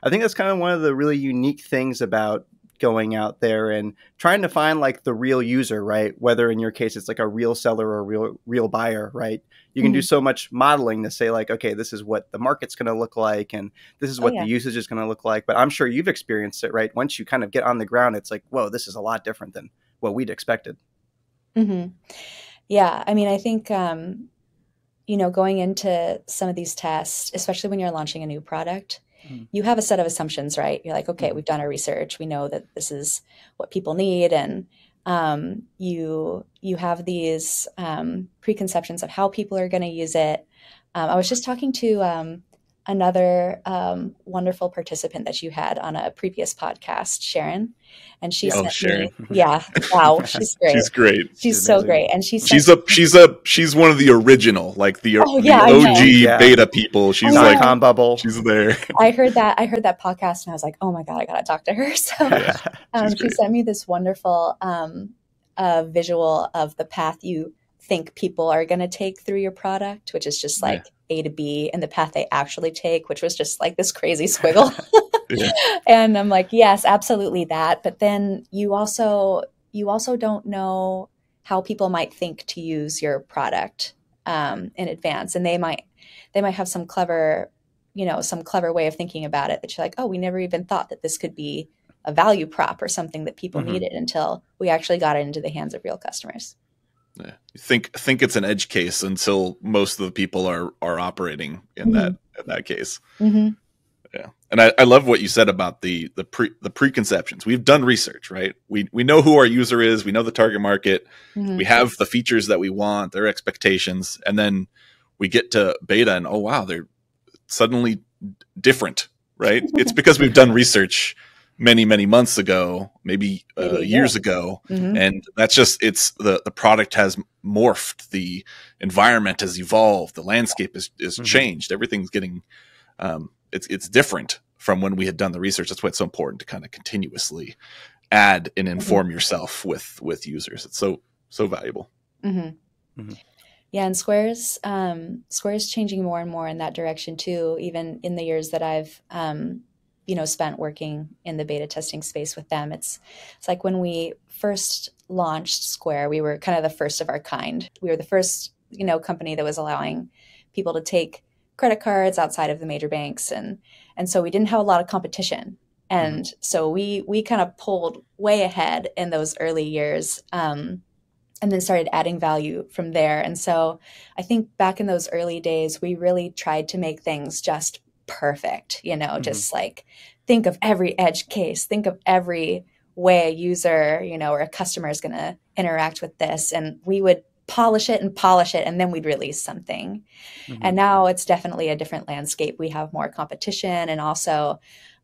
I think that's kind of one of the really unique things about going out there and trying to find like the real user, right? Whether in your case it's like a real seller or a real buyer, right? You can do so much modeling to say like, okay, this is what the market's going to look like, and this is what the usage is going to look like. But I'm sure you've experienced it, right? Once you kind of get on the ground, it's like, whoa, this is a lot different than what we'd expected. Yeah, I mean, I think going into some of these tests, especially when you're launching a new product, you have a set of assumptions, right? You're like, okay, we've done our research. We know that this is what people need. And you have these preconceptions of how people are going to use it. I was just talking to another wonderful participant that you had on a previous podcast, Sharon. And she sent Sharon. me, wow, she's great. She's great. She's so great. And she's one of the original, like the OG beta people. She's like .com bubble. She's there. I heard that podcast and I was like, oh my God, I got to talk to her. So she sent me this wonderful visual of the path you think people are going to take through your product, which is just like A to B, and the path they actually take, which was just like this crazy squiggle. And I'm like, yes, absolutely that. But then you also don't know how people might think to use your product in advance. And they might have some clever way of thinking about it that you're like, oh, we never even thought that this could be a value prop or something that people needed until we actually got it into the hands of real customers. Yeah. You think it's an edge case until most of the people are operating in that case. Yeah. And I love what you said about the preconceptions. We've done research, right? We know who our user is. We know the target market. We have the features that we want, their expectations. And then we get to beta and, oh, wow, they're suddenly different, right? It's because we've done research many, many months ago, maybe years ago. And that's just, it's the product has morphed. The environment has evolved. The landscape is changed. Everything's getting, it's different from when we had done the research. That's why it's so important to kind of continuously add and inform yourself with users. It's so valuable. Yeah. And Square's changing more and more in that direction too, even in the years that I've, spent working in the beta testing space with them. It's like when we first launched Square, we were kind of the first of our kind. We were the first, company that was allowing people to take credit cards outside of the major banks. And so we didn't have a lot of competition. And so we kind of pulled way ahead in those early years, and then started adding value from there. And so I think back in those early days, we really tried to make things just perfect, just like think of every edge case, think of every way a user, or a customer is going to interact with this. And we would polish it, and then we'd release something. And now it's definitely a different landscape. We have more competition, and also,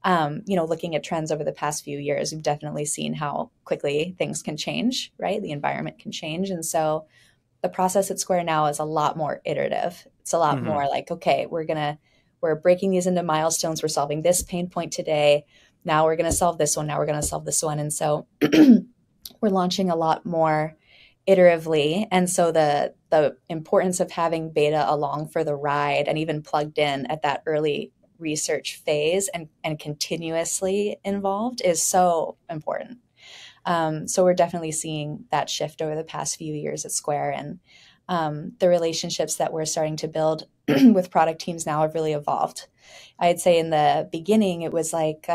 looking at trends over the past few years, we've definitely seen how quickly things can change, right? The environment can change. And so the process at Square now is a lot more iterative. It's a lot more like, okay, we're breaking these into milestones. We're solving this pain point today. Now we're going to solve this one. Now we're going to solve this one. And so we're launching a lot more iteratively. And so the importance of having beta along for the ride and even plugged in at that early research phase and continuously involved is so important. So we're definitely seeing that shift over the past few years at Square, and the relationships that we're starting to build with product teams now have really evolved. I'd say in the beginning, it was like,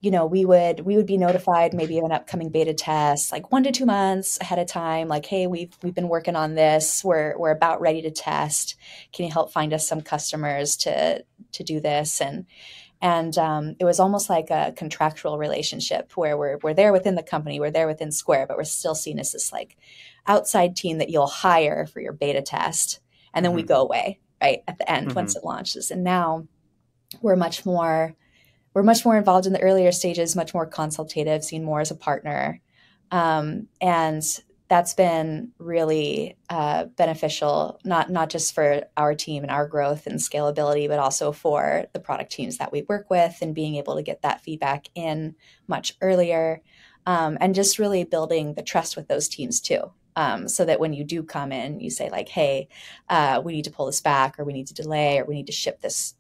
we would be notified maybe of an upcoming beta test, like 1 to 2 months ahead of time. Like, hey, we've been working on this. We're about ready to test. Can you help find us some customers to do this? And it was almost like a contractual relationship where we're there within the company, we're there within Square, but we're still seen as this like outside team that you'll hire for your beta test. And then we go away, right, at the end once it launches. And now we're much more involved in the earlier stages, much more consultative, seen more as a partner. And that's been really beneficial, not just for our team and our growth and scalability, but also for the product teams that we work with, and being able to get that feedback in much earlier, and just really building the trust with those teams too. So that when you do come in, you say like, hey, we need to pull this back, or we need to delay, or we need to ship this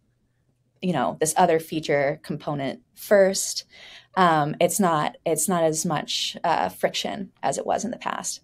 this other feature component first, it's not as much friction as it was in the past.